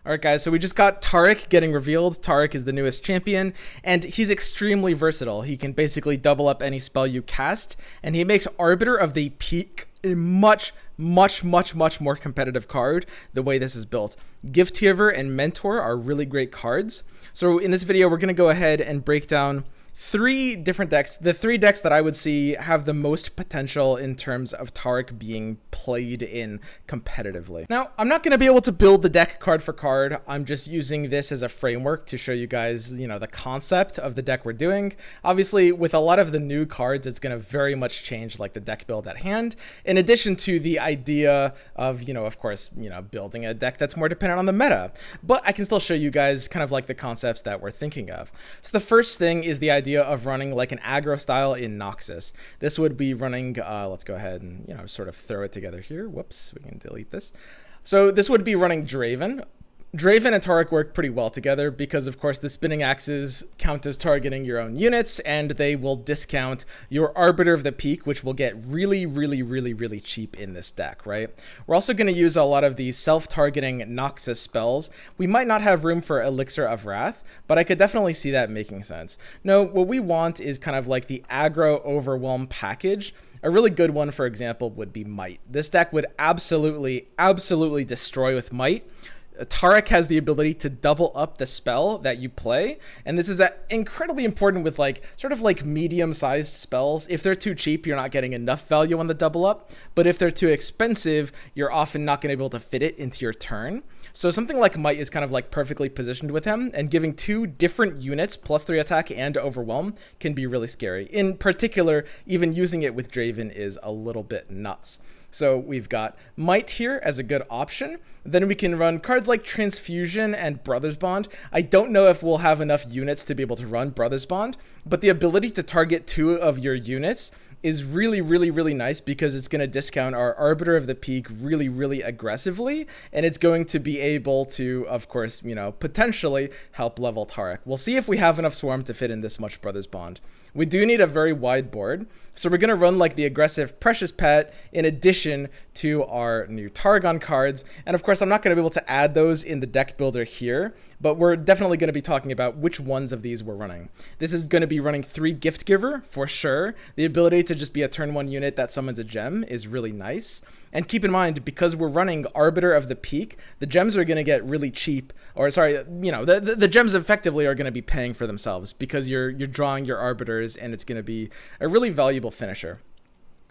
Alright guys, so we just got Taric getting revealed. Taric is the newest champion, and he's extremely versatile. He can basically double up any spell you cast, and he makes Arbiter of the Peak a much more competitive card the way this is built. Gift Giver and Mentor are really great cards. So in this video, we're going to go ahead and break down 3 different decks. The 3 decks that I would see have the most potential in terms of Taric being played in competitively. Now, I'm not going to be able to build the deck card for card. I'm just using this as a framework to show you guys, the concept of the deck we're doing. Obviously, with a lot of the new cards, it's going to very much change like the deck build at hand. In addition to the idea of, of course, building a deck that's more dependent on the meta. But I can still show you guys kind of like the concepts that we're thinking of. So the first thing is the idea of running like an aggro style in Noxus. This would be running, let's go ahead and, sort of throw it together here. Whoops, we can delete this. So this would be running Draven. Draven and Taric work pretty well together because, of course, the spinning axes count as targeting your own units, and they will discount your Arbiter of the Peak, which will get really cheap in this deck, right? We're also going to use a lot of these self-targeting Noxus spells. We might not have room for Elixir of Wrath, but I could definitely see that making sense. No, what we want is kind of like the aggro overwhelm package. A really good one, for example, would be Might. This deck would absolutely destroy with Might. Taric has the ability to double up the spell that you play, and this is incredibly important with sort of medium-sized spells. If they're too cheap, you're not getting enough value on the double up, but if they're too expensive, you're often not going to be able to fit it into your turn. So something like Might is kind of perfectly positioned with him, and giving 2 different units +3 attack and overwhelm can be really scary. In particular, even using it with Draven is a little bit nuts. So we've got Might here as a good option. Then we can run cards like Transfusion and Brothers Bond. I don't know if we'll have enough units to be able to run Brothers Bond, but the ability to target 2 of your units is really nice because it's going to discount our Arbiter of the Peak really aggressively, and it's going to be able to, of course, potentially help level Taric. We'll see if we have enough Swarm to fit in this much Brothers Bond. We do need a very wide board, so we're going to run the aggressive Precious Pet in addition to our new Targon cards. And of course, I'm not going to be able to add those in the deck builder here, but we're definitely going to be talking about which ones of these we're running. This is going to be running 3 Gift Giver for sure. The ability to just be a turn 1 unit that summons a gem is really nice. And keep in mind, because we're running Arbiter of the Peak, the gems are going to get really cheap, or sorry, the gems effectively are going to be paying for themselves because you're drawing your Arbiters, and it's going to be a really valuable finisher.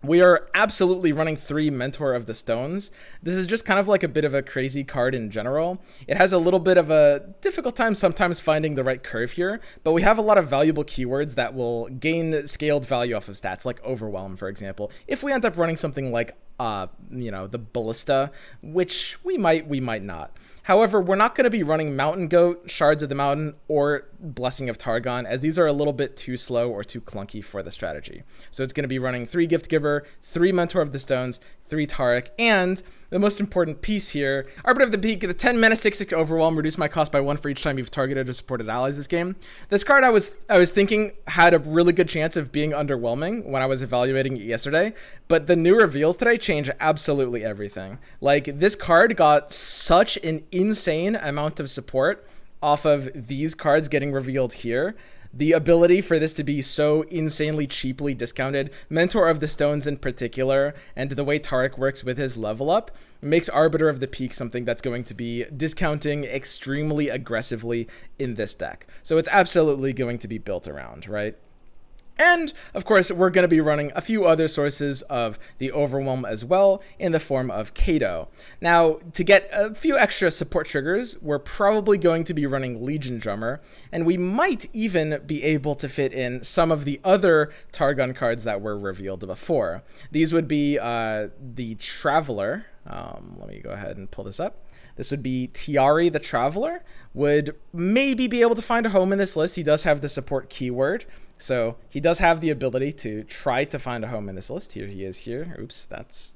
We are absolutely running 3 Mentor of the Stones. This is just kind of a bit of a crazy card in general. It has a little bit of a difficult time sometimes finding the right curve here, but we have a lot of valuable keywords that will gain scaled value off of stats, like Overwhelm, for example. If we end up running something like the Ballista, which we might not. However, we're not going to be running Mountain Goat, Shards of the Mountain, or Blessing of Targon, as these are a little bit too slow or too clunky for the strategy. So it's going to be running 3 Gift Giver, 3 Mentor of the Stones, 3 Taric, and the most important piece here, Arbiter of the Peak, the 10 mana 6/6 Overwhelm, reduce my cost by 1 for each time you've targeted or supported allies this game. This card I was thinking had a really good chance of being underwhelming when I was evaluating it yesterday, but the new reveals today change absolutely everything. This card got such an insane amount of support off of these cards getting revealed here. The ability for this to be so insanely cheaply discounted, Mentor of the Stones in particular, and the way Taric works with his level up, makes Arbiter of the Peak something that's going to be discounting extremely aggressively in this deck. So it's absolutely going to be built around, right? And, of course, we're going to be running a few other sources of the Overwhelm as well in the form of Kato. Now, to get a few extra support triggers, we're probably going to be running Legion Drummer, and we might even be able to fit in some of the other Targon cards that were revealed before. These would be the Traveler. Let me go ahead and pull this up. This would be Tiari the Traveler, would maybe be able to find a home in this list. He does have the support keyword, so he does have the ability to try to find a home in this list. Here he is here. Oops, that's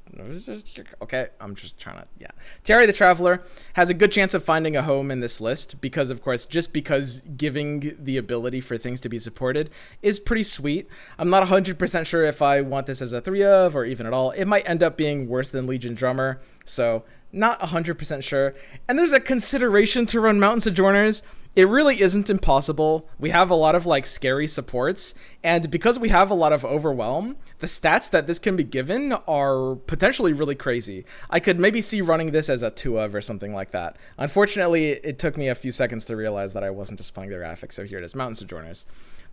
okay. I'm just trying to, yeah. Tiari the Traveler has a good chance of finding a home in this list because, of course, just because giving the ability for things to be supported is pretty sweet. I'm not 100% sure if I want this as a 3 of or even at all. It might end up being worse than Legion Drummer. So Not 100% sure. And there's a consideration to run Mountain Sojourners. It really isn't impossible. We have a lot of like scary supports, and because we have a lot of overwhelm, the stats that this can be given are potentially really crazy. I could maybe see running this as a 2 of or something like that. Unfortunately, it took me a few seconds to realize that I wasn't displaying the graphics, so here it is, Mountain Sojourners.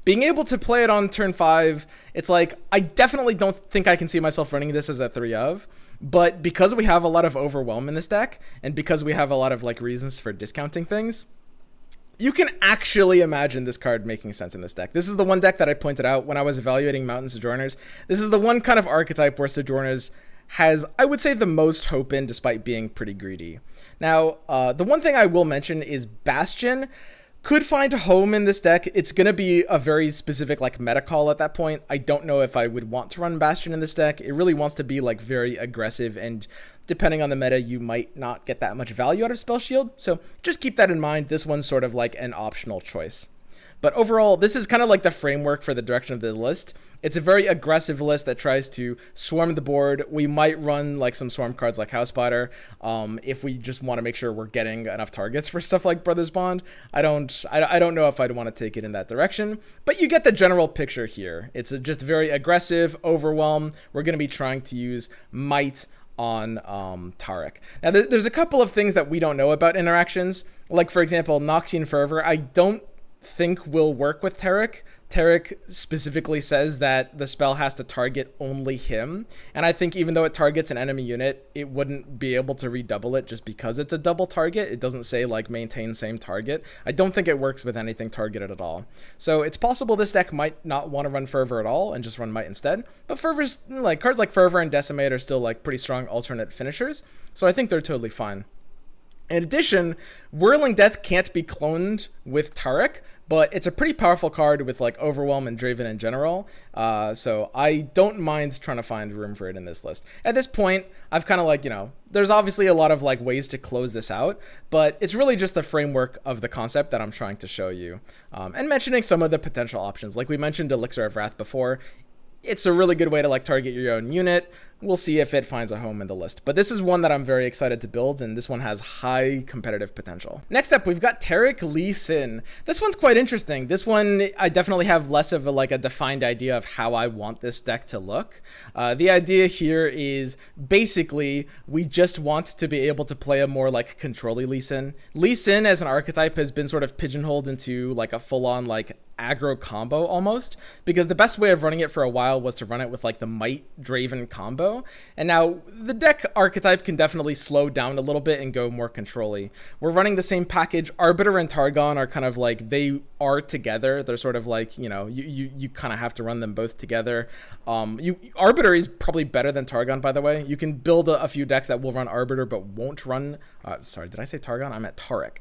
Being able to play it on turn 5, it's like, I definitely don't think I can see myself running this as a 3 of, but because we have a lot of overwhelm in this deck, and because we have a lot of like reasons for discounting things, you can actually imagine this card making sense in this deck. This is the one deck that I pointed out when I was evaluating Mountain Sojourners. This is the one kind of archetype where Sojourners has, I would say, the most hope in, despite being pretty greedy. Now, the one thing I will mention is Bastion could find a home in this deck. It's going to be a very specific like meta call at that point. I don't know if I would want to run Bastion in this deck. It really wants to be like very aggressive, and depending on the meta, you might not get that much value out of Spell Shield. So just keep that in mind. This one's sort of like an optional choice. But overall, this is kind of like the framework for the direction of the list. It's a very aggressive list that tries to swarm the board. We might run like some swarm cards like House Spider if we just want to make sure we're getting enough targets for stuff like Brothers Bond. I don't know if I'd want to take it in that direction, but you get the general picture here. It's just very aggressive, overwhelm. We're going to be trying to use Might on Taric. Now, there's a couple of things that we don't know about interactions. Like, for example, Noxian Fervor, I don't think will work with Taric. Taric specifically says that the spell has to target only him, and I think even though it targets an enemy unit, it wouldn't be able to redouble it just because it's a double target. It doesn't say like maintain same target. I don't think it works with anything targeted at all. So it's possible this deck might not want to run Fervor at all and just run Might instead, but Fervor's like cards like Fervor and Decimate are still like pretty strong alternate finishers, so I think they're totally fine. In addition, Whirling Death can't be cloned with Taric, but it's a pretty powerful card with like Overwhelm and Draven in general, so I don't mind trying to find room for it in this list. At this point, I've kind of like, there's obviously a lot of like ways to close this out, but it's really just the framework of the concept that I'm trying to show you, and mentioning some of the potential options. Like we mentioned Elixir of Wrath before. It's a really good way to like target your own unit. We'll see if it finds a home in the list. But this is one that I'm very excited to build, and this one has high competitive potential. Next up, we've got Taric Lee Sin. This one's quite interesting. This one, I definitely have less of a defined idea of how I want this deck to look. The idea here is basically we just want to be able to play a more like control-y Lee Sin. Lee Sin as an archetype has been sort of pigeonholed into like a full-on like aggro combo almost, because the best way of running it for a while was to run it with like the Might Draven combo. And now the deck archetype can definitely slow down a little bit and go more control-y. We're running the same package. Arbiter and Targon are kind of like, they are together. They're sort of like, you kind of have to run them both together. Arbiter is probably better than Targon, by the way. You can build a few decks that will run Arbiter but won't run, sorry, did I say Targon? I meant Taric.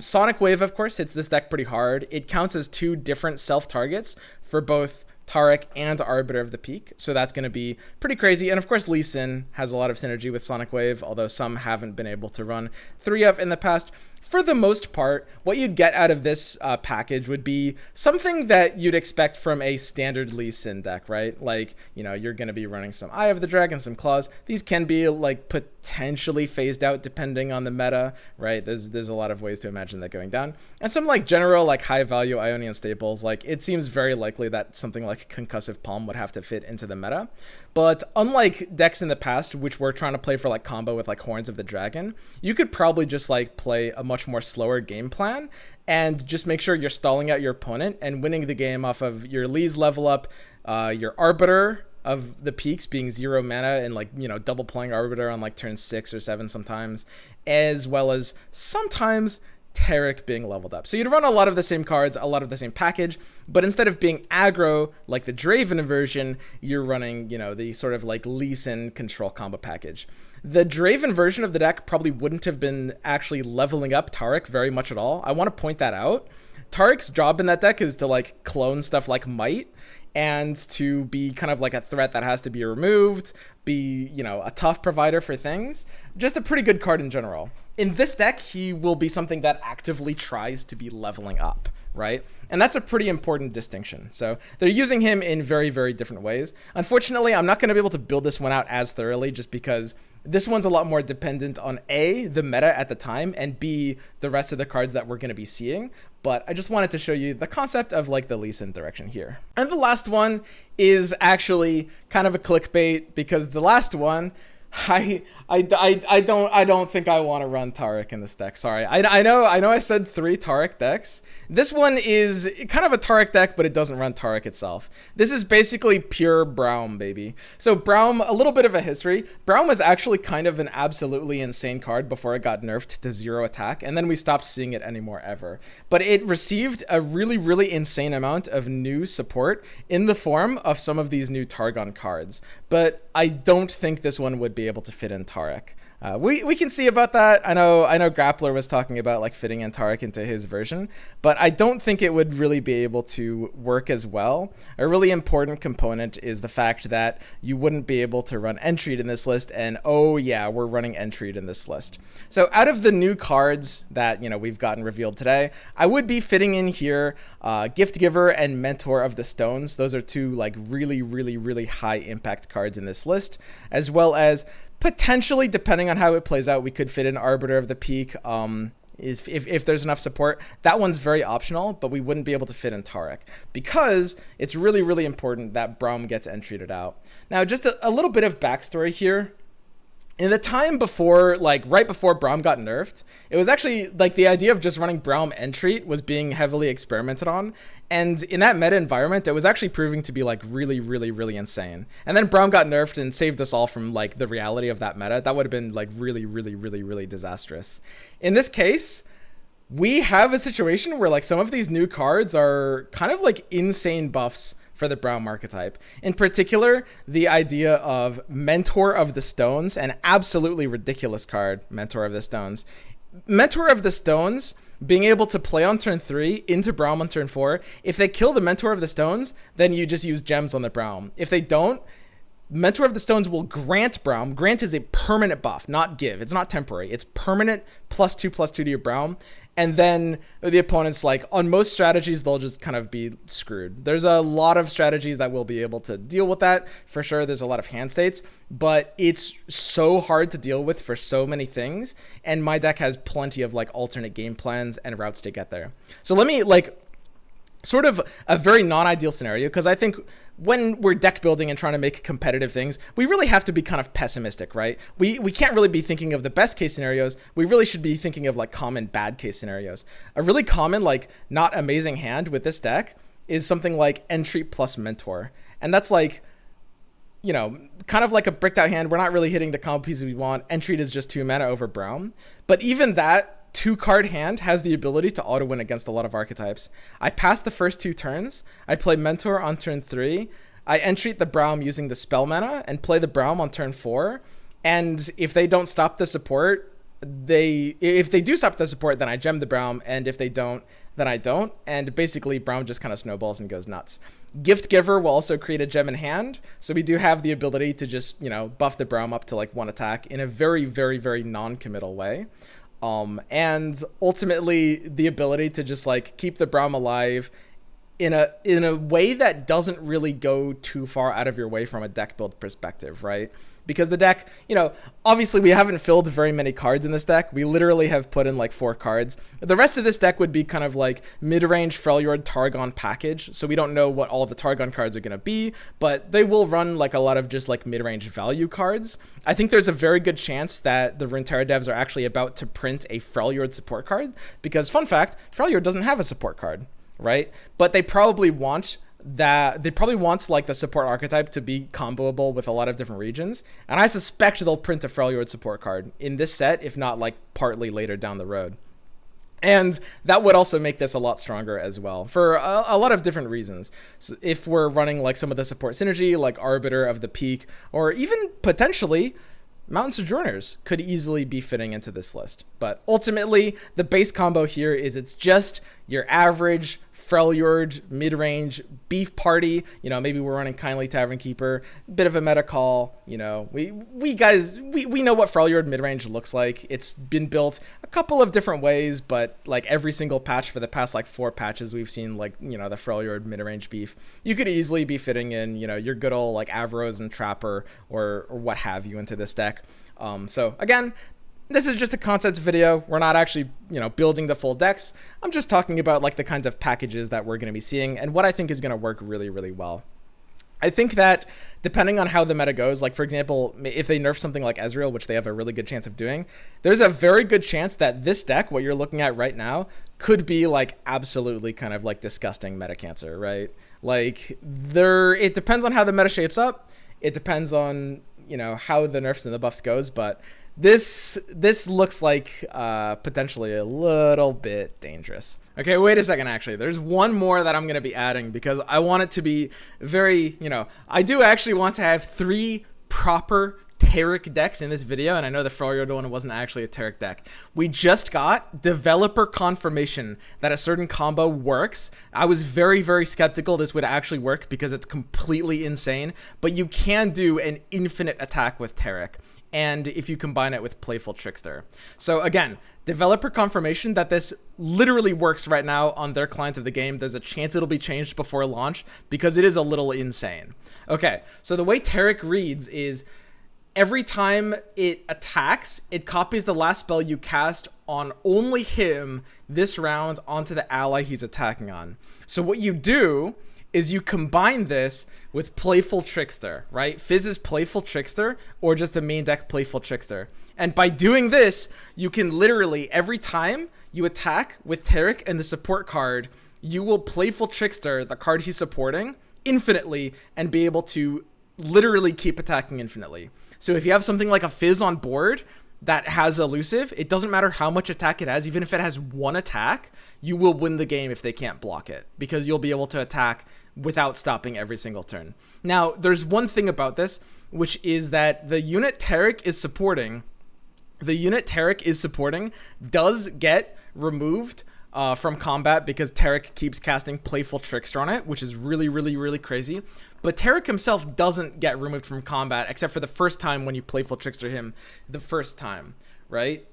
Sonic Wave, of course, hits this deck pretty hard. It counts as 2 different self-targets for both Taric and Arbiter of the Peak, so that's going to be pretty crazy. And of course, Lee Sin has a lot of synergy with Sonic Wave, although some haven't been able to run 3 of in the past. For the most part, what you'd get out of this package would be something that you'd expect from a standard Lee Sin deck, right? Like, you're going to be running some Eye of the Dragon, some Claws. These can be like potentially phased out depending on the meta, right? There's a lot of ways to imagine that going down. And some like general like high value Ionian staples, like it seems very likely that something like Concussive Palm would have to fit into the meta. But unlike decks in the past, which were trying to play for like combo with like Horns of the Dragon, you could probably just like play a much more slower game plan and just make sure you're stalling out your opponent and winning the game off of your Lee's level up, your Arbiter of the Peaks being 0 mana and like, double playing Arbiter on like turn 6 or 7 sometimes, as well as sometimes Taric being leveled up. So you'd run a lot of the same cards, a lot of the same package, but instead of being aggro like the Draven version, you're running, the sort of like Lee Sin control combo package. The Draven version of the deck probably wouldn't have been actually leveling up Taric very much at all. I want to point that out. Taric's job in that deck is to like clone stuff like Might and to be kind of like a threat that has to be removed, be, a tough provider for things. Just a pretty good card in general. In this deck, he will be something that actively tries to be leveling up, right? And that's a pretty important distinction. So they're using him in very, very different ways. Unfortunately, I'm not going to be able to build this one out as thoroughly just because This one's a lot more dependent on A, the meta at the time, and B, the rest of the cards that we're going to be seeing. But I just wanted to show you the concept of like the Lee Sin direction here. And the last one is actually kind of a clickbait, because the last one, I don't think I want to run Taric in this deck. Sorry. I know I said 3 Taric decks. This one is kind of a Taric deck, but it doesn't run Taric itself. This is basically pure Braum, baby. So Braum, a little bit of a history. Braum was actually kind of an absolutely insane card before it got nerfed to 0 attack, and then we stopped seeing it anymore ever. But it received a really, really insane amount of new support in the form of some of these new Targon cards. But I don't think this one would be able to fit in Taric. We can see about that. I know Grappler was talking about like fitting in Taric into his version, but I don't think it would really be able to work as well. A really important component is the fact that you wouldn't be able to run Entreat in this list, and oh yeah, we're running Entreat in this list. So out of the new cards that, you know, we've gotten revealed today, I would be fitting in here Gift Giver and Mentor of the Stones. Those are 2 like really, really, really high impact cards in this list, as well as potentially, depending on how it plays out, we could fit in Arbiter of the Peak if there's enough support. That one's very optional, but we wouldn't be able to fit in Taric because it's really, really important that Braum gets entreated out. Now, just a little bit of backstory here. In the time before, like right before Braum got nerfed, it was actually like the idea of just running Braum Entreat was being heavily experimented on. And in that meta environment, it was actually proving to be like really, really, really insane. And then Braum got nerfed and saved us all from like the reality of that meta. That would have been like really, really, really, really disastrous. In this case, we have a situation where like some of these new cards are kind of like insane buffs for the Braum archetype. In particular, the idea of Mentor of the Stones, an absolutely ridiculous card, Mentor of the Stones. Mentor of the Stones, being able to play on turn 3 into Braum on turn 4. If they kill the Mentor of the Stones, then you just use gems on the Braum. If they don't, Mentor of the Stones will grant Braum. Grant is a permanent buff, not give. It's not temporary. It's permanent +2/+2 to your Braum. And then the opponents, like on most strategies, they'll just kind of be screwed. There's a lot of strategies that will be able to deal with that. For sure, there's a lot of hand states, but it's so hard to deal with for so many things. And my deck has plenty of like alternate game plans and routes to get there. So let me like sort of a very non-ideal scenario, because I think when we're deck building and trying to make competitive things, we really have to be kind of pessimistic, right? We can't really be thinking of the best case scenarios. We really should be thinking of like common bad case scenarios. A really common, like not amazing hand with this deck is something like Entreat plus Mentor. And that's like, you know, kind of like a bricked out hand. We're not really hitting the combo pieces we want. Entreat is just 2 mana over Braum. But even that 2-card hand has the ability to auto win against a lot of archetypes. I pass the first 2 turns. I play Mentor on turn 3. I entreat the Braum using the spell mana and play the Braum on turn 4. And if they don't stop the support, if they do stop the support, then I gem the Braum. And if they don't, then I don't. And basically Braum just kind of snowballs and goes nuts. Gift Giver will also create a gem in hand. So we do have the ability to just, you know, buff the Braum up to like 1 attack in a very, very, very non-committal way. And ultimately the ability to just like keep the Braum alive in a way that doesn't really go too far out of your way from a deck build perspective, right? Because the deck, you know, obviously we haven't filled very many cards in this deck. We literally have put in like 4 cards. The rest of this deck would be kind of like mid-range Freljord Targon package. So we don't know what all the Targon cards are going to be, but they will run like a lot of just like mid-range value cards. I think there's a very good chance that the Runeterra devs are actually about to print a Freljord support card, because fun fact, Freljord doesn't have a support card, right? But they probably want like the support archetype to be comboable with a lot of different regions, and I suspect they'll print a Freljord support card in this set, if not like partly later down the road. And that would also make this a lot stronger as well for a lot of different reasons. So if we're running like some of the support synergy, like Arbiter of the Peak, or even potentially Mountain Sojourners could easily be fitting into this list. But ultimately, the base combo here is it's just your average Freljord mid-range beef party. You know, maybe we're running Kindly Tavern Keeper, bit of a meta call. You know, we know what Freljord mid-range looks like. It's been built a couple of different ways, but like every single patch for the past like 4 patches, we've seen like, you know, the Freljord mid-range beef. You could easily be fitting in, you know, your good old like Avros and Trapper or what have you into this deck. So again, this is just a concept video. We're not actually, building the full decks. I'm just talking about like the kinds of packages that we're going to be seeing and what I think is going to work really, really well. I think that depending on how the meta goes, like for example, if they nerf something like Ezreal, which they have a really good chance of doing, there's a very good chance that this deck, what you're looking at right now, could be like absolutely kind of like disgusting meta cancer, right? Like it depends on how the meta shapes up. It depends on, how the nerfs and the buffs goes, but this looks like potentially a little bit dangerous. Okay, wait a second, actually. There's one more that I'm going to be adding because I want it to be very, I do actually want to have 3 proper Taric decks in this video, and I know the Froyo one wasn't actually a Taric deck. We just got developer confirmation that a certain combo works. I was very, very skeptical this would actually work because it's completely insane, but you can do an infinite attack with Taric, and if you combine it with Playful Trickster. So again, developer confirmation that this literally works right now on their clients of the game. There's a chance it'll be changed before launch because it is a little insane. Okay, so the way Taric reads is every time it attacks, it copies the last spell you cast on only him this round onto the ally he's attacking on. So what you do is you combine this with Playful Trickster, right? Fizz's Playful Trickster or just the main deck Playful Trickster. And by doing this, you can literally, every time you attack with Taric and the support card, you will Playful Trickster, the card he's supporting, infinitely and be able to literally keep attacking infinitely. So if you have something like a Fizz on board that has elusive, it doesn't matter how much attack it has, even if it has 1 attack, you will win the game if they can't block it because you'll be able to attack without stopping every single turn. Now, there's one thing about this, which is that the unit Taric is supporting does get removed from combat because Taric keeps casting Playful Trickster on it, which is really, really, really crazy. But Taric himself doesn't get removed from combat except for the first time when you Playful Trickster him the first time, right?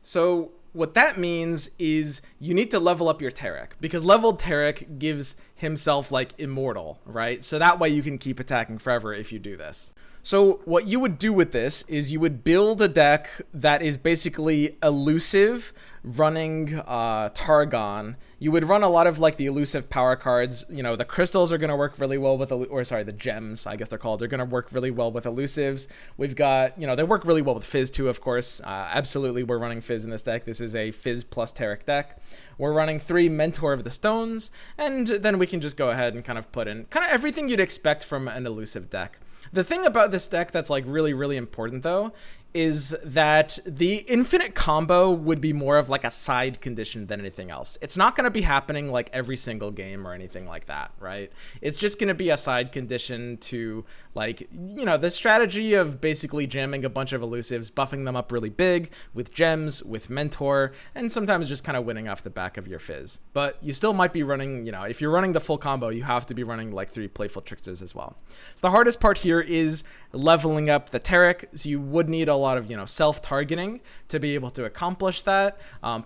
So what that means is you need to level up your Taric because leveled Taric gives himself like immortal, right? So that way you can keep attacking forever if you do this. So what you would do with this is you would build a deck that is basically elusive, running Targon. You would run a lot of like the elusive power cards. The crystals are going to work really well with, the gems, I guess they're called. They're going to work really well with elusives. We've got, they work really well with Fizz too, of course. Absolutely, we're running Fizz in this deck. This is a Fizz plus Taric deck. We're running 3 Mentor of the Stones, and then we can just go ahead and kind of put in kind of everything you'd expect from an elusive deck. The thing about this deck that's like really, really important though is that the infinite combo would be more of like a side condition than anything else. It's not going to be happening like every single game or anything like that, right? It's just going to be a side condition to like, the strategy of basically jamming a bunch of elusives, buffing them up really big with gems, with Mentor, and sometimes just kind of winning off the back of your Fizz. But you still might be running, if you're running the full combo, you have to be running like 3 Playful Tricksters as well. So the hardest part here is leveling up the Taric, so you would need a lot of self-targeting to be able to accomplish that.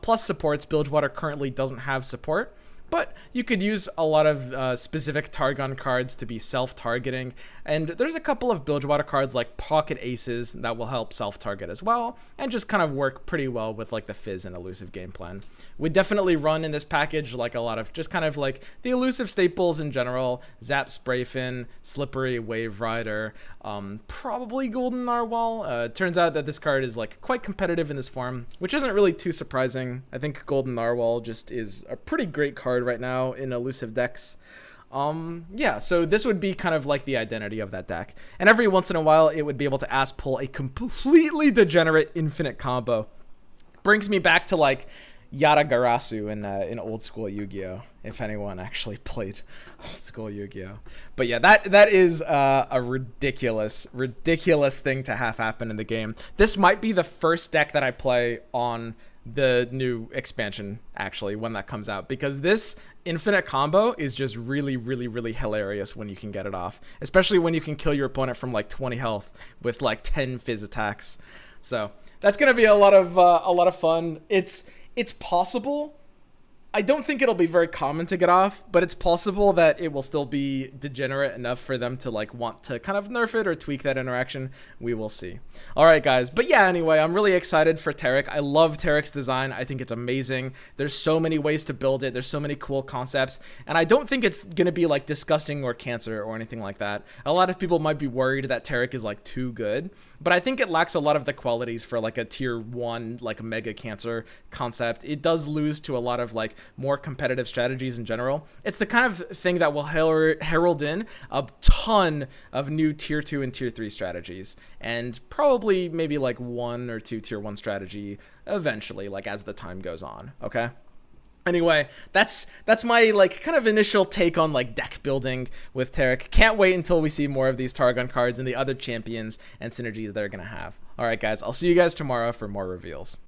Plus supports. Bilgewater currently doesn't have support, but you could use a lot of specific Targon cards to be self-targeting, and there's a couple of Bilgewater cards like Pocket Aces that will help self-target as well, and just kind of work pretty well with like the Fizz and elusive game plan. We definitely run in this package like a lot of just kind of like the elusive staples in general: Zap Sprayfin, Slippery, Wave Rider, probably Golden Narwhal. Turns out that this card is like quite competitive in this form, which isn't really too surprising. I think Golden Narwhal just is a pretty great card right now in elusive decks. So this would be kind of like the identity of that deck, and every once in a while it would be able to ass pull a completely degenerate infinite combo. Brings me back to like Yatagarasu in old school Yu-Gi-Oh, if anyone actually played old school Yu-Gi-Oh. But yeah, that is a ridiculous thing to have happen in the game. This might be the first deck that I play on the new expansion, actually, when that comes out, because this infinite combo is just really, really, really hilarious when you can get it off, especially when you can kill your opponent from like 20 health with like 10 Fizz attacks. So that's gonna be a lot of fun. It's possible I don't think it'll be very common to get off, but it's possible that it will still be degenerate enough for them to like want to kind of nerf it or tweak that interaction. We will see. All right, guys. But yeah, anyway, I'm really excited for Taric. I love Taric's design. I think it's amazing. There's so many ways to build it. There's so many cool concepts. And I don't think it's going to be like disgusting or cancer or anything like that. A lot of people might be worried that Taric is like too good, but I think it lacks a lot of the qualities for like a tier 1 like mega cancer concept. It does lose to a lot of like more competitive strategies in general. It's the kind of thing that will herald in a ton of new tier 2 and tier 3 strategies, and probably maybe like 1 or 2 tier 1 strategy eventually, like as the time goes on. Okay. Anyway, that's my like kind of initial take on like deck building with Taric. Can't wait until we see more of these Targon cards and the other champions and synergies they're gonna have. All right, guys, I'll see you guys tomorrow for more reveals.